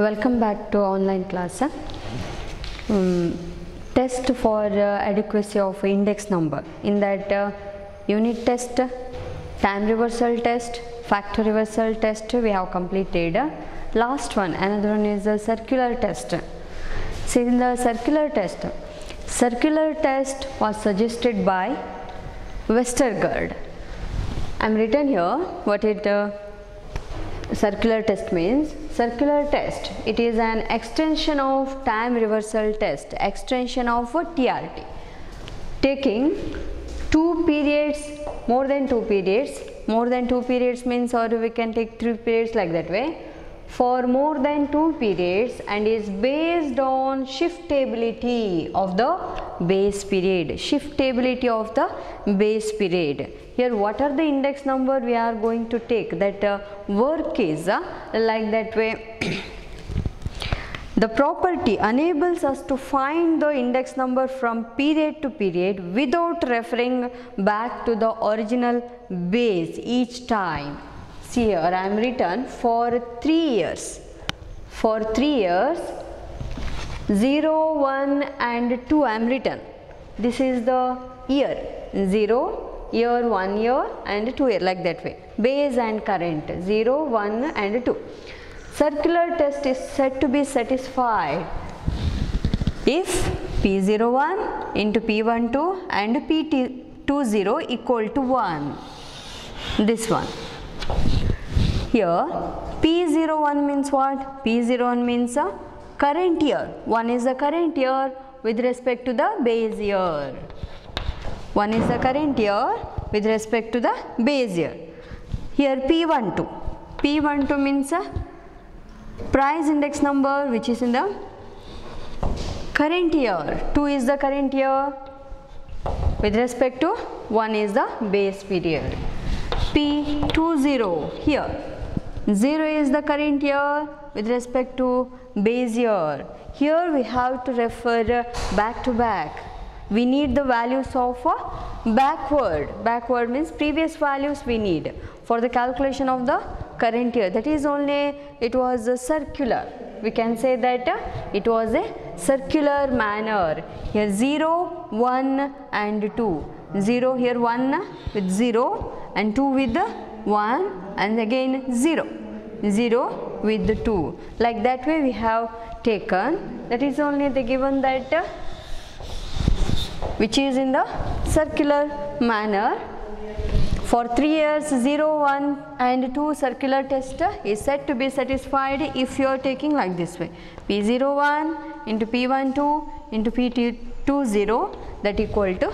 Welcome back to online class. Test for adequacy of index number. In that unit test, time reversal test, factor reversal test we have completed. Last one, another one is the circular test. See, in the circular test was suggested by Westergaard. I am written here what it circular test means. Circular test, it is an extension of time reversal test, extension of TRT, taking two periods, more than two periods means, or we can take 3 periods like that way, for more than 2 periods, and is based on shiftability of the base period, Here what are the index number we are going to take? That work is like that way. The property enables us to find the index number from period to period without referring back to the original base each time. See here, I am written for 3 years. For 3 years, 0, 1 and 2 I am written. This is the year, 0, year, 1 year and 2 year, like that way. Base and current, 0, 1 and 2. Circular test is said to be satisfied if P01 into P12 and P20 equal to 1. This one. Here P01 means what? P01 means a current year. 1 is the current year with respect to the base year. 1 is the current year with respect to the base year. Here P12. P12 means a price index number which is in the current year. 2 is the current year with respect to 1 is the base period. P20 here. 0 is the current year with respect to base year. Here we have to refer back to back. We need the values of backward. Backward means previous values we need for the calculation of the current year. That is only, it was a circular. We can say that it was a circular manner. Here 0, 1 and 2. 0 here 1 with 0 and 2 with 1 and again 0. 0 with 2. Like that way we have taken. That is only the given that which is in the circular manner. For 3 years 0, 1 and 2 circular test is said to be satisfied if you are taking like this way. P01 into P12 into P20 that equal to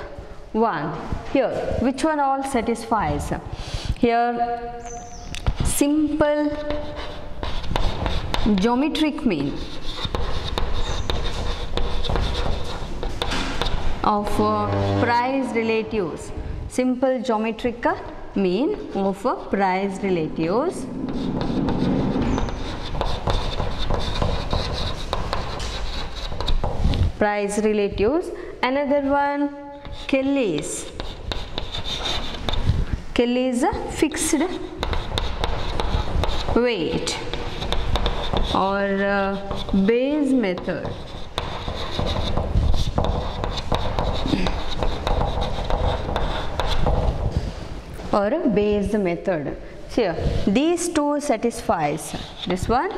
1. Here which one all satisfies? Here simple geometric mean of price relatives. Simple geometric mean of price relatives Another one, Kelly's fixed weight or Bayes method. Or Bayes method. So these two satisfies. This one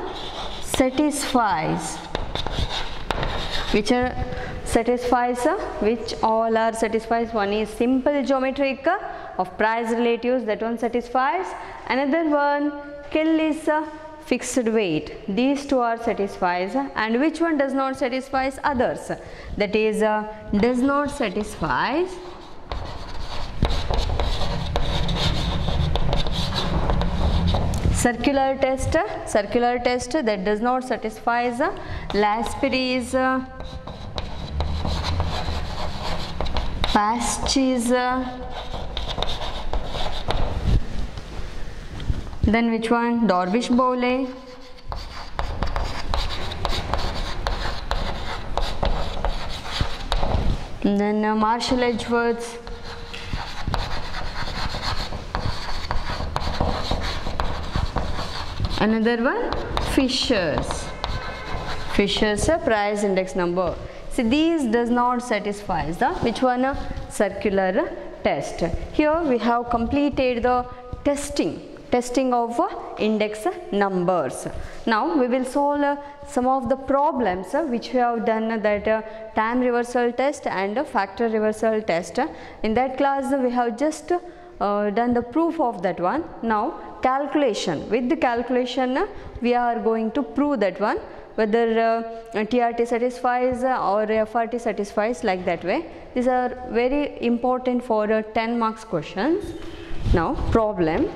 satisfies. Which are satisfies? Which all are satisfies? One is simple geometric of price relatives. That one satisfies. Another one, Kelly's fixed weight. These two are satisfies. And which one does not satisfies? Others. That is does not satisfies. Circular test that does not satisfy Laspeyres, Pasch's, then which one? Darvish-Bowley, and then Marshall-Edgeworth, Another one, Fisher's. Fisher's price index number. See, these does not satisfy the which one? Circular test. Here we have completed the testing of index numbers. Now we will solve some of the problems which we have done, that time reversal test and factor reversal test. In that class we have just done the proof of that one. Now calculation, with the calculation we are going to prove that one, whether TRT satisfies or FRT satisfies, like that way. These are very important for 10 marks questions. Now problem,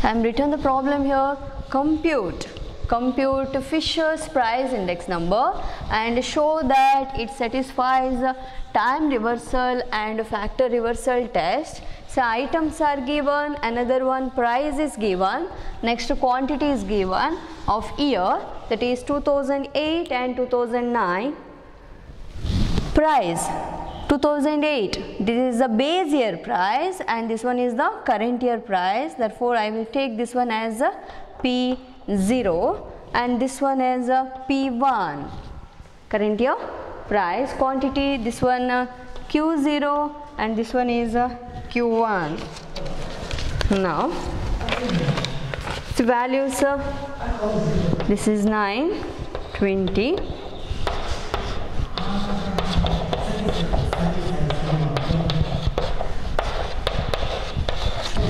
I am written the problem here. Compute Fisher's price index number and show that it satisfies time reversal and factor reversal test. So items are given, another one price is given, next quantity is given of year, that is 2008 and 2009. Price 2008, this is the base year price and this one is the current year price, therefore I will take this one as a P0 and this one as a P1, current year price. Quantity, this one Q0 and this one is Q1. Now the values, this is 9, 20,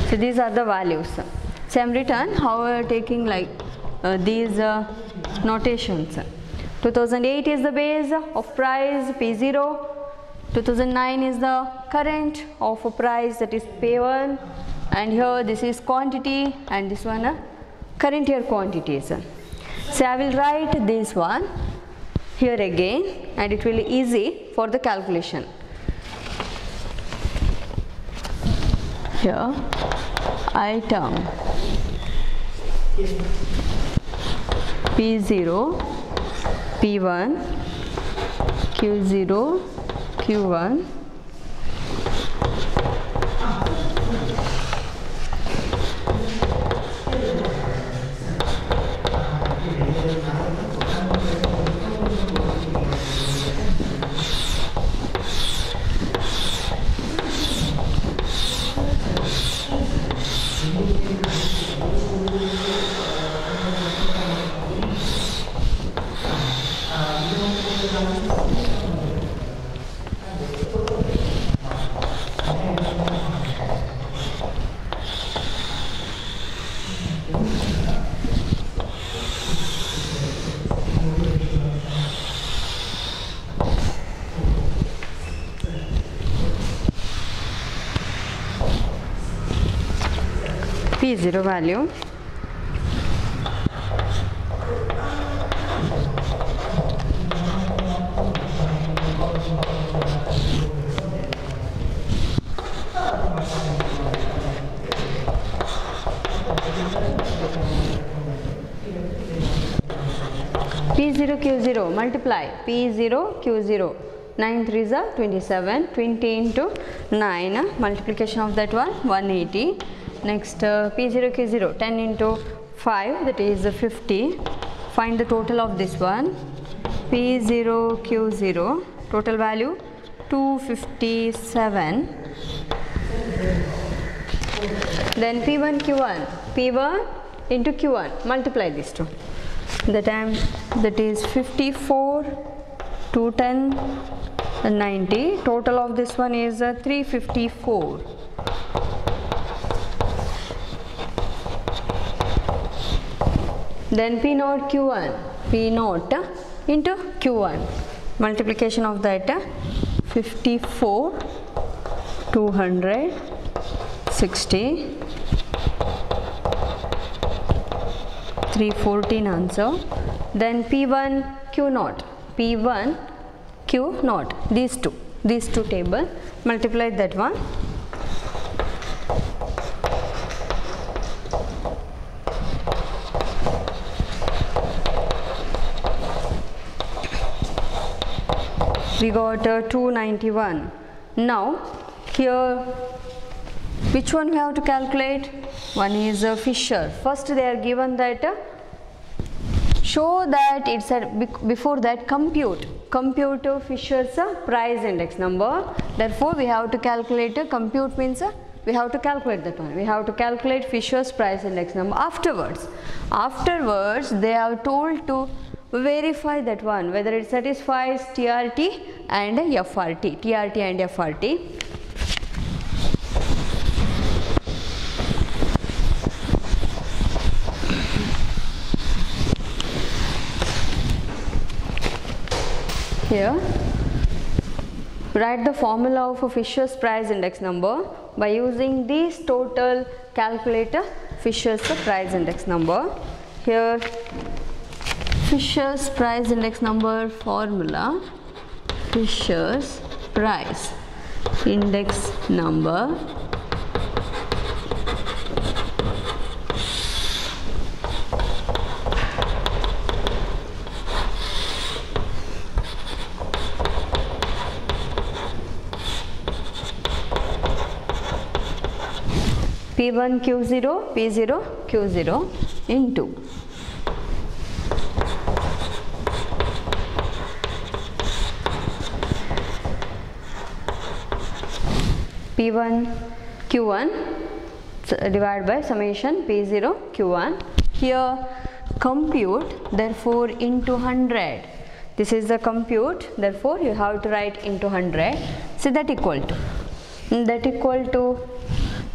so these are the values. So I am written how we are taking like these notations. 2008 is the base of price P0, 2009 is the current of a price, that is P1, and here this is quantity and this one current year quantities. So I will write this one here again and it will be easy for the calculation. Here item P0, P1, Q0, Q1, P0 value P0 Q0, multiply P0 Q0, 9 3s are 27, 20 into 9, multiplication of that one 180. Next P0 Q0, 10 into 5, that is 50. Find the total of this one. P0 Q0, total value 257. Then P1 Q1, P1 into Q1, multiply these two. That is 54, 210 and 90. Total of this one is 354. Then P0 Q1, P0 into Q1, multiplication of that 54, 260, 314 answer. Then P1 Q0, P1 Q0, these two table, multiply that one. We got 291. Now here which one we have to calculate? One is Fisher. First they are given that show that it's before that compute Fisher's price index number. Therefore we have to calculate compute means we have to calculate that one. We have to calculate Fisher's price index number. Afterwards they are told to verify that one whether it satisfies TRT and FRT. TRT and FRT. Here, write the formula of a Fisher's price index number by using this total. Calculate Fisher's price index number. Here, Fisher's price index number formula. Fisher's price index number P1 Q0 P0 Q0 into P1 Q1 divided by summation P0 Q1. Here compute, therefore into 100. This is the compute, therefore you have to write into 100. So that equal to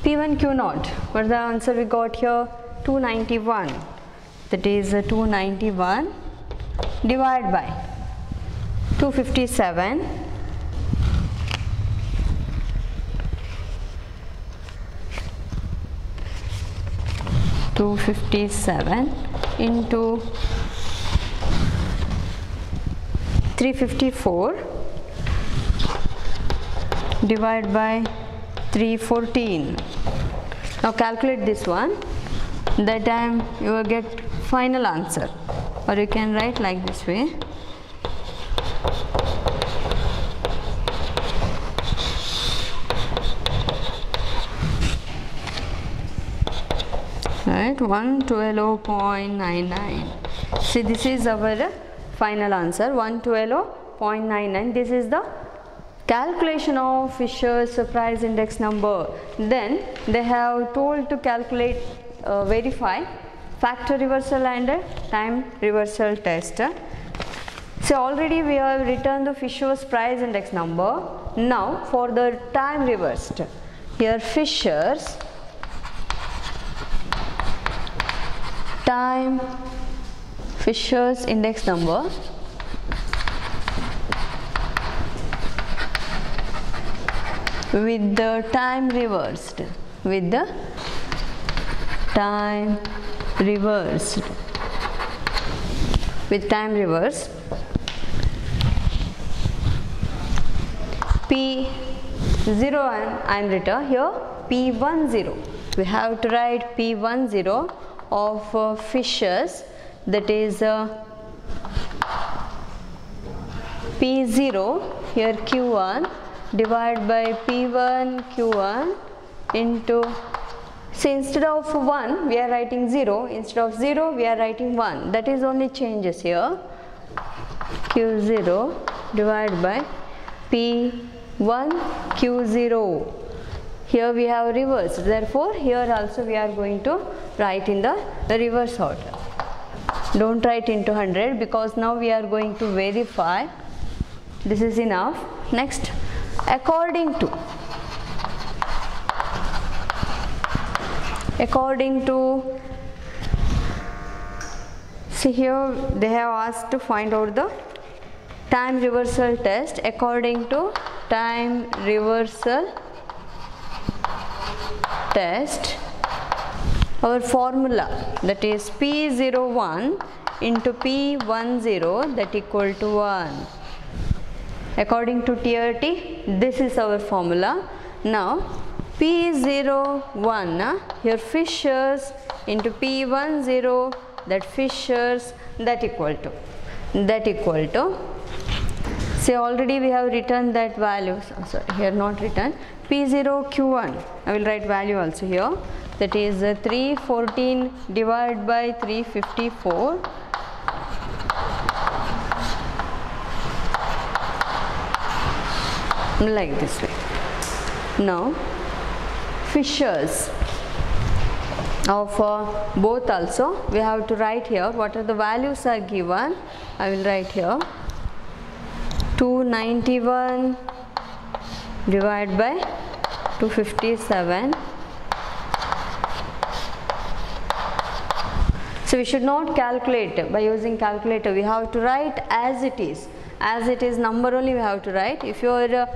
P1 Q0. What is the answer we got here? 291. That is 291 divided by 257. 257 into 354 divided by 314. Now calculate this one. That time you will get final answer, or you can write like this way. Right, 112.99. See, this is our final answer, 112.99. This is the calculation of Fisher's price index number. Then they have told to calculate, verify factor reversal and time reversal test. So already we have written the Fisher's price index number. Now for the time reversed, here Fisher's index number with the time reversed, P0, I am written here P10. We have to write P10 of Fisher's, that is P0 here Q1 divided by P1 Q1 into, see, instead of 1 we are writing 0, instead of 0 we are writing 1, that is only changes here. Q0 divided by P1 Q0. Here we have reverse, therefore here also we are going to write in the reverse order. Don't write into 100 because now we are going to verify. This is enough. Next, according to see, here they have asked to find out the time reversal test. According to time reversal test, our formula, that is P01 into P10, that equal to 1. According to TRT, this is our formula. Now P01, here Fisher's into P10, that Fisher's, that equal to, say, already we have written that value, sorry, here not written, P0 Q1, I will write value also here, that is 314 divided by 354 like this way. Now fissures of both also we have to write here. What are the values are given? I will write here 291 divided by 257. So we should not calculate by using calculator. We have to write as it is. As it is number only we have to write. If you are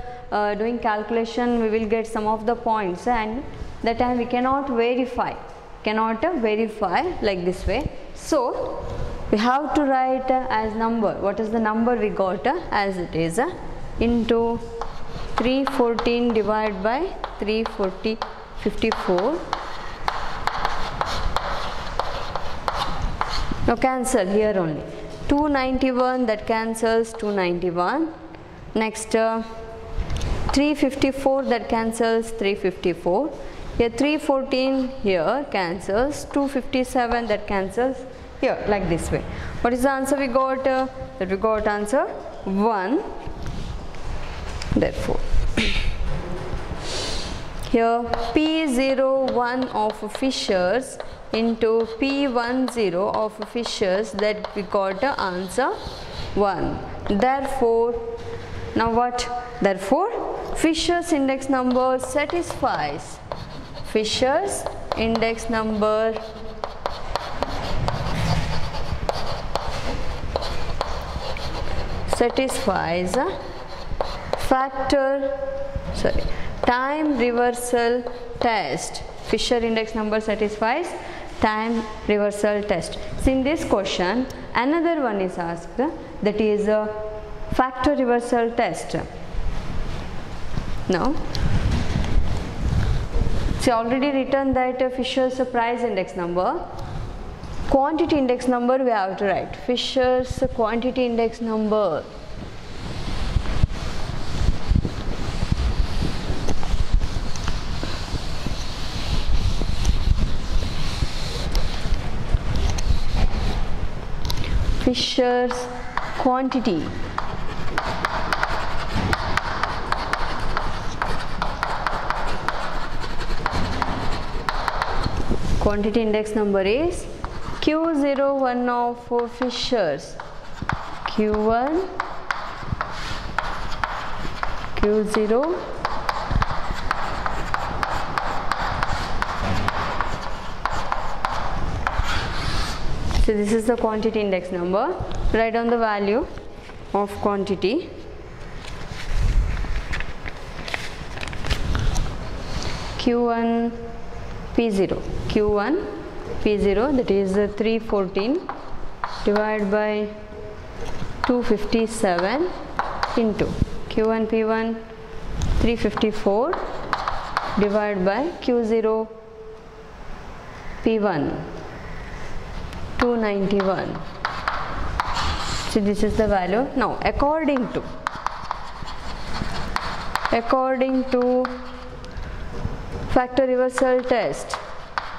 doing calculation, we will get some of the points, and that time we cannot verify. Like this way. So we have to write as number. What is the number we got as it is into 314 divided by 54. Now cancel here only. 291, that cancels 291. Next 354, that cancels 354. Here 314 here cancels, 257 that cancels here, like this way. What is the answer we got? That we got answer 1. Therefore here P01 of fissures into P10 of fissures, that we got the answer 1. Therefore, now what? Therefore fissures index number satisfies. Fissures index number satisfies time reversal test. Fisher index number satisfies time reversal test. So in this question another one is asked, that is a factor reversal test. Now see, already written that Fisher's price index number, quantity index number we have to write. Fisher's quantity index number. Fisher's quantity. Quantity index number is Q01 of Fishers. Q1, Q0, so this is the quantity index number. Write down the value of quantity. Q1 P0, Q1 P0, that is 314 divided by 257 into Q1 P1 354 divided by Q0 P1 291. So this is the value. Now according to factor reversal test,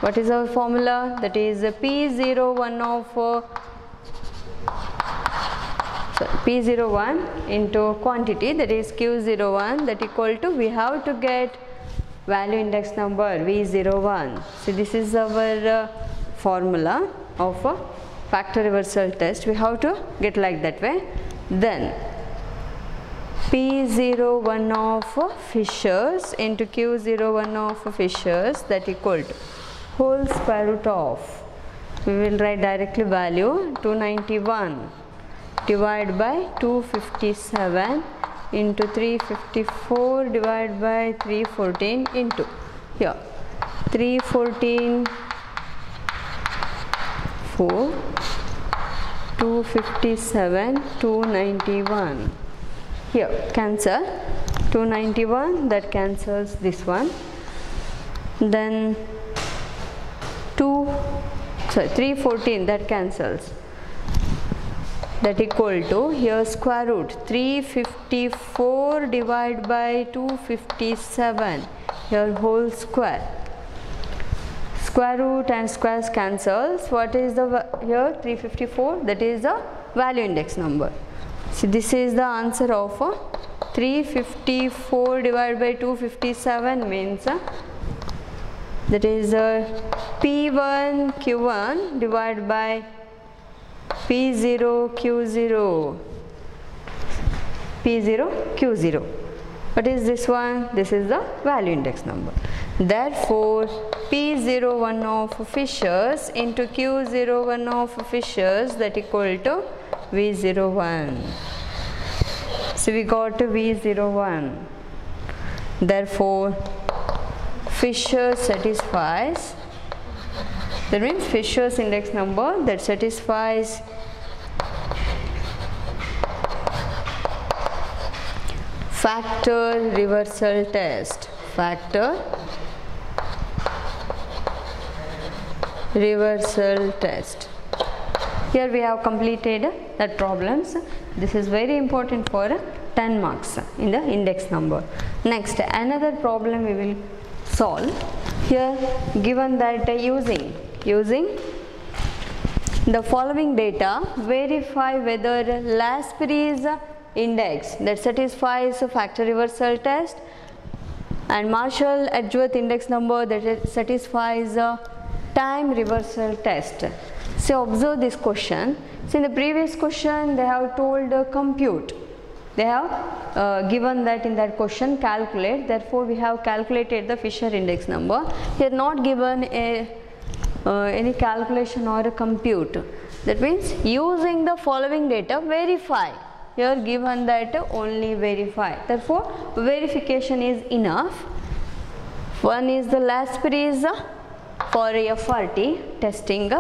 what is our formula? That is P01 of P01 into quantity, that is Q01, that equal to, we have to get value index number V01. So this is our formula of a factor reversal test. We have to get like that way. Then P01 of Fishers into Q01 of Fishers, that equal to whole square root of, we will write directly value 291 divided by 257 into 354 divided by 314 into here 314 4 257 291. Here cancel 291, that cancels this one. Then 314, that cancels, that equal to here square root 354 divided by 257, here whole square. Square root and squares cancels. What is the here 354? That is the value index number. So this is the answer of 354 divided by 257 means that is P1 Q1 divided by P0 Q0. P0 Q0. What is this one? This is the value index number. Therefore, P01 of Fishers into Q01 of Fishers, that equal to V01. So we got V01. Therefore, Fisher satisfies, that means Fisher's index number that satisfies factor reversal test. Factor reversal test. Here we have completed that problems. This is very important for 10 marks in the index number. Next, another problem we will solve. Here given that using the following data, verify whether Laspeyres index that satisfies factor reversal test and Marshall-Edgeworth index number that satisfies time reversal test. So observe this question. So in the previous question they have told compute. They have given that in that question calculate. Therefore we have calculated the Fisher index number. Here not given any calculation or a compute. That means using the following data verify. Here given that only verify. Therefore verification is enough. One is the Laspeyres for FRT testing.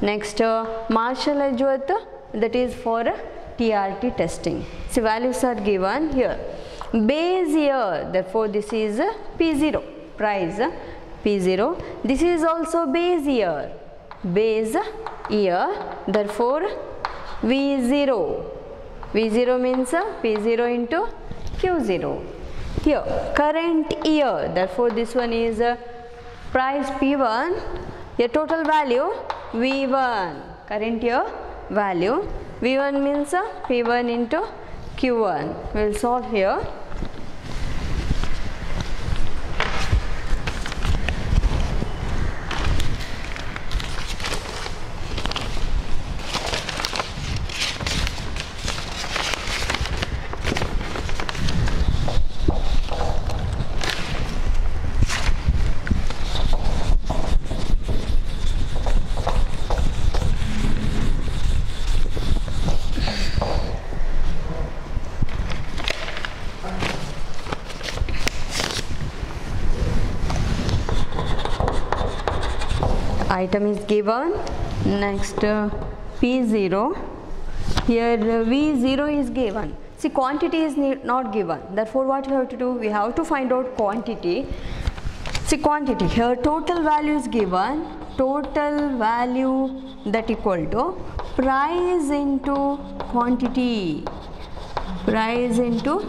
Next Marshall-Edgeworth, that is for TRT testing. So values are given here. Base year, therefore this is P0, price P0. This is also base year, therefore V0. V0 means P0 into Q0. Here current year, therefore this one is price P1, a total value V1, current year value. V1 means P1 into Q1. We will solve here. Item is given. Next P0. Here V0 is given. See, quantity is not given. Therefore what we have to do? We have to find out quantity. See, quantity. Here total value is given. Total value that equal to price into quantity. Price into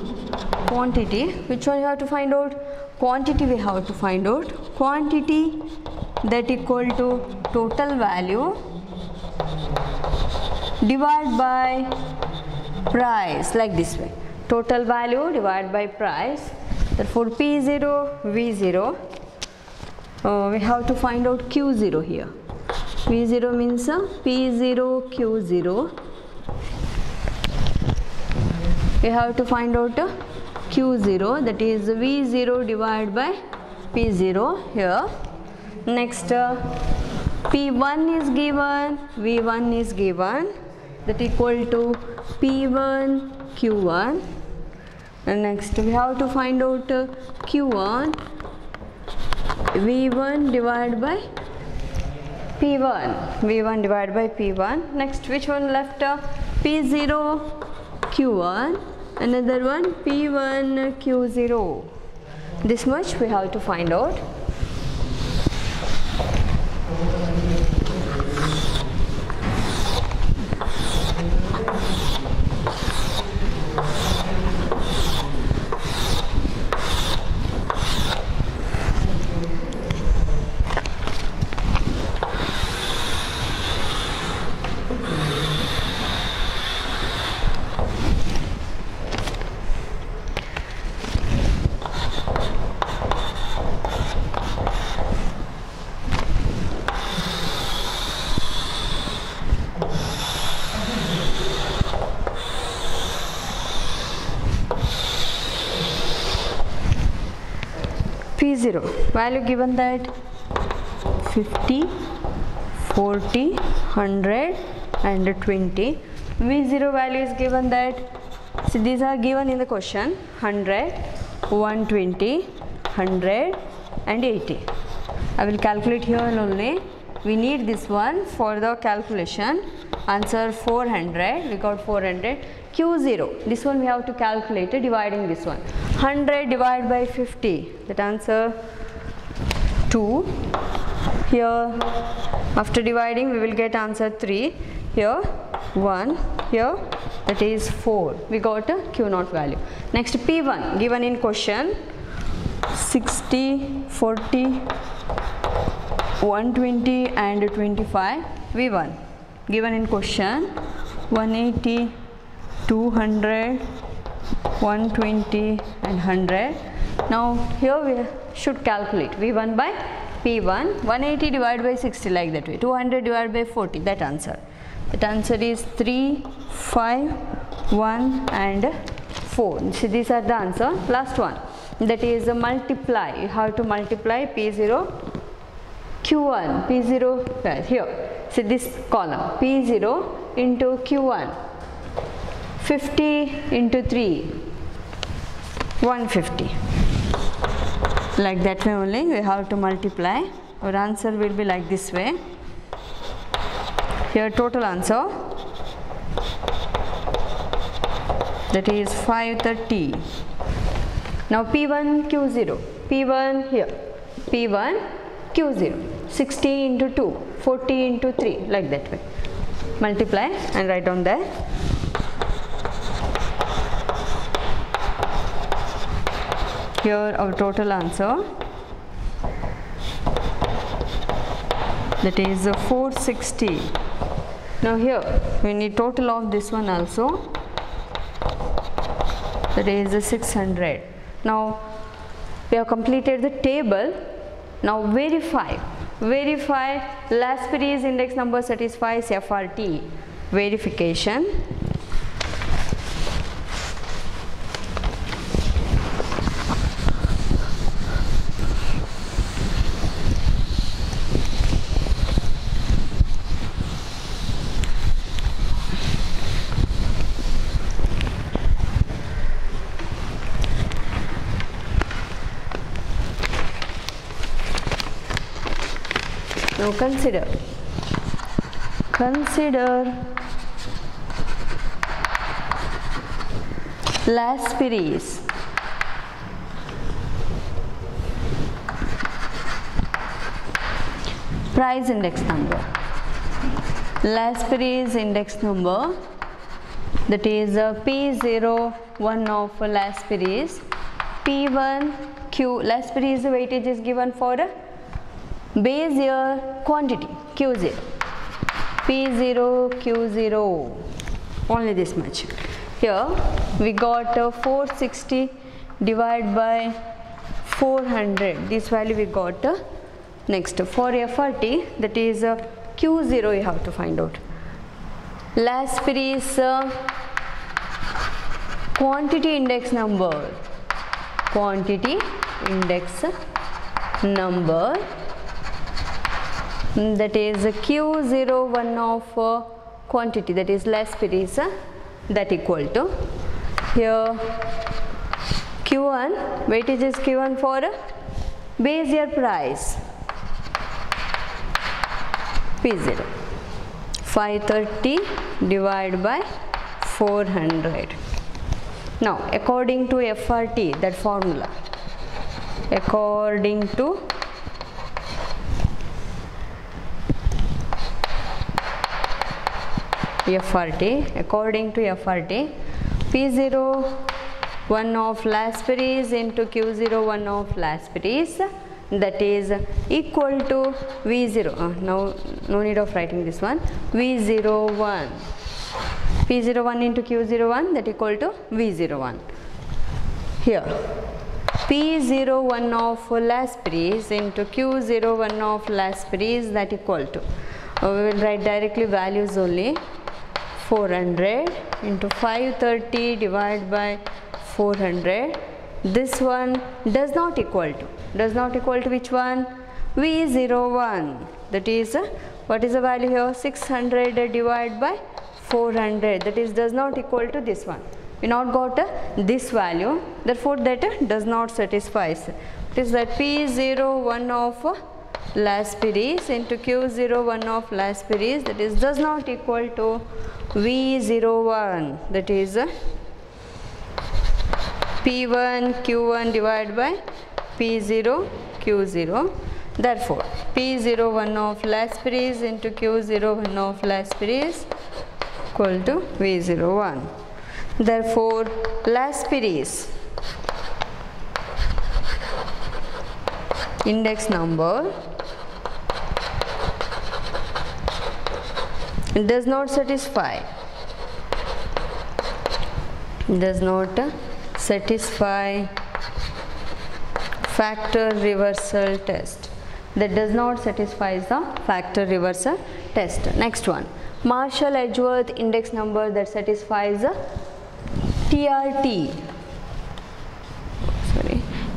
quantity. Which one you have to find out? Quantity we have to find out. Quantity that equal to total value divided by price, like this way. Total value divided by price. Therefore P0, V0. We have to find out Q0 here. V0 means P0, Q0. We have to find out Q0, that is V0 divided by P0 here. Next P1 is given, V1 is given, that equal to P1 Q1. And next we have to find out Q1, V1 divided by P1, V1 divided by P1. Next which one left? P0 Q1, another one P1 Q0. This much we have to find out. V0 value given that 50, 40, 100 and 20. V0 value is given that, so these are given in the question, 100, 120, 100 and 80. I will calculate here only. We need this one for the calculation. Answer 400, we got 400. Q0, this one we have to calculate dividing this one. 100 divided by 50, that answer 2. Here after dividing we will get answer 3. Here 1, here that is 4. We got a Q0 value. Next P1 given in question, 60, 40, 120 and 25. V1 given in question, 180, 200, 120 and 100. Now here we should calculate V1 by P1. 180 divided by 60 like that way. 200 divided by 40, that answer. That answer is 3, 5, 1 and 4. So these are the answer. Last one, that is multiply. You have to multiply P0 Q1, P0 here. So this column P0 into Q1, 50 into 3, 150. Like that way only we have to multiply. Our answer will be like this way. Here total answer, that is 530. Now P1 Q0, P1 here, P1 Q0, 60 into 2, 40 into 3, like that way. Multiply and write down there. Here our total answer, that is 460. Now here we need total of this one also, that is 600. Now we have completed the table. Now verify Laspeyres index number satisfies FRT. Verification. Now consider Laspeyres price index number. Laspeyres index number, that is P01 of Laspeyres, P1 Q. Laspeyres weightage is given for base year quantity Q0, P0 Q0, only this much. Here we got 460 divided by 400, this value we got. Next for FRT, that is Q0 you have to find out. Laspeyres quantity index number, that is Q01 of quantity, that is Laspeyres, that equal to, here Q1 weightage is given for base year price P0, 530 divided by 400. Now according to FRT, that formula, according to FRT, P01 of Laspeyres into Q01 of Laspeyres, that is equal to V0. Now no need of writing this one. V01, P01 into Q01, that equal to V01. Here P01 of Laspeyres into Q01 of Laspeyres, that equal to, we will write directly values only. 400 into 530 divided by 400, this one does not equal to which one? V01. That is, what is the value here? 600 divided by 400. That is, does not equal to this one. We not got this value. Therefore, that does not satisfy. It is that P01 of Laspires into Q01 of Laspires, that is, does not equal to V01. That is P1 Q1 divided by P0 Q0. Therefore, P01 of Laspires into Q01 of Laspires equal to V01. Therefore, Laspires index number does not satisfy factor reversal test. That does not satisfy the factor reversal test. Next one, Marshall-Edgeworth index number that satisfies the TRT.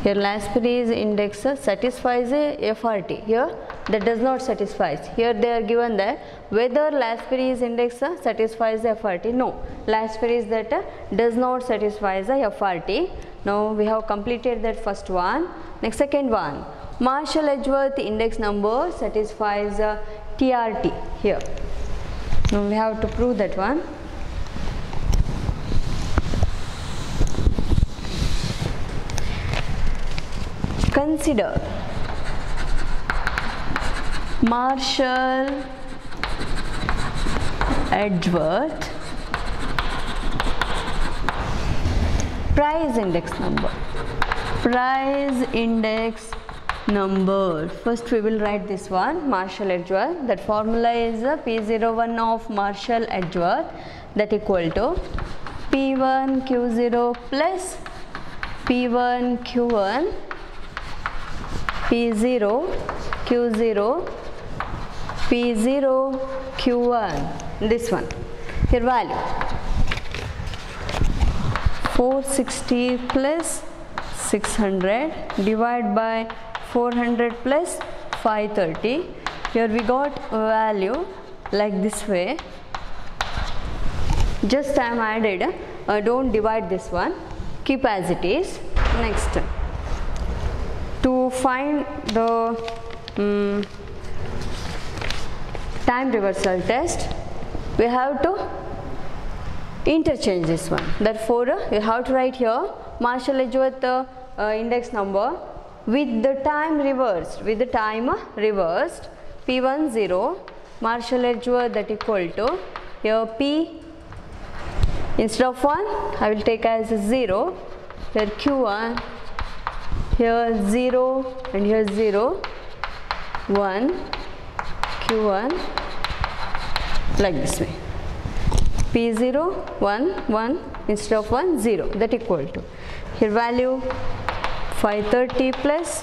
Here Laspires index satisfies a FRT. Here that does not satisfy. Here they are given that whether Laspires index satisfies the FRT. No, Laspires that does not satisfy the FRT. Now we have completed that first one. Next, second one, Marshall-Edgeworth index number satisfies TRT. Here now we have to prove that one. Consider Marshall-Edgeworth price index number. First we will write this one, Marshall-Edgeworth. That formula is P01 of Marshall-Edgeworth, that equal to P1 Q0 plus P1 Q1 P0 Q0 P0 Q1. This one. Here value 460 plus 600 divided by 400 plus 530. Here we got value like this way. Just I am added. Don't divide this one. Keep as it is. Next, to find the time reversal test, we have to interchange this one. Therefore, you have to write here Marshall-Edgeworth index number with the time reversed. P10 Marshall-Edgeworth, that equal to here P, instead of 1 I will take as 0. Here Q1, here 0 and here 0, 1, Q1, like this way. P0, 1, 1, instead of 1, 0, that equal to. Here value 530 plus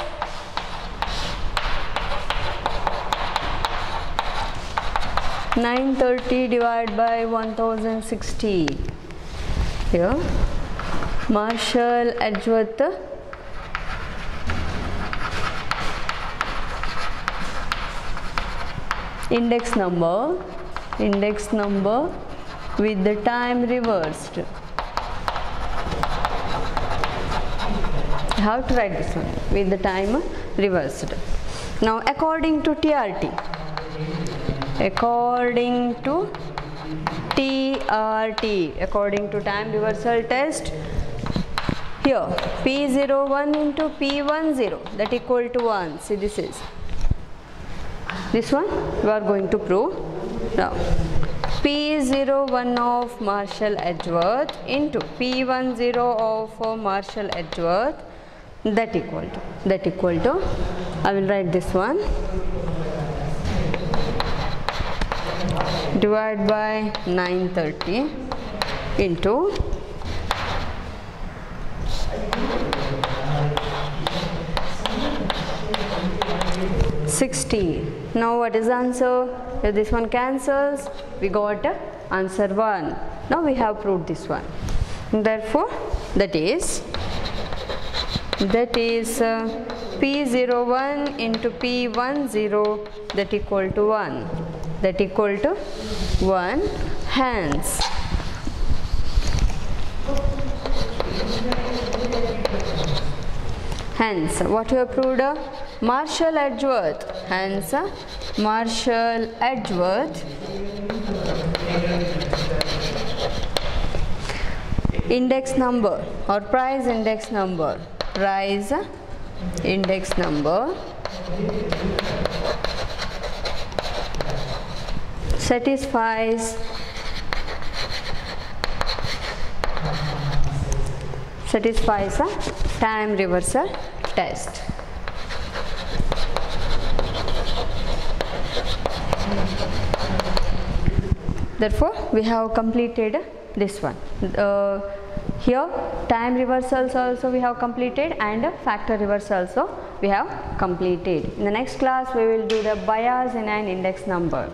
930 divided by 1060. Here Marshall-Edgeworth index number with the time reversed. How to write this one? With the time reversed. Now according to TRT, according to time reversal test, here P01 into P10, that equal to 1. See, this is this one we are going to prove. Now P01 of Marshall-Edgeworth into P10 of Marshall-Edgeworth, that equal to, I will write this one, divide by 930 into 60. Now what is the answer? If this one cancels, we got answer 1. Now we have proved this one. Therefore, that is that is P01 into P10 that equal to 1, that equal to 1. Hence what you have proved? Marshall-Edgeworth. Hence Marshall-Edgeworth index number or price index number, price index number satisfies a time reversal test. Therefore we have completed this one. Here time reversals also we have completed and factor reversal also we have completed. In the next class we will do the bias in an index number.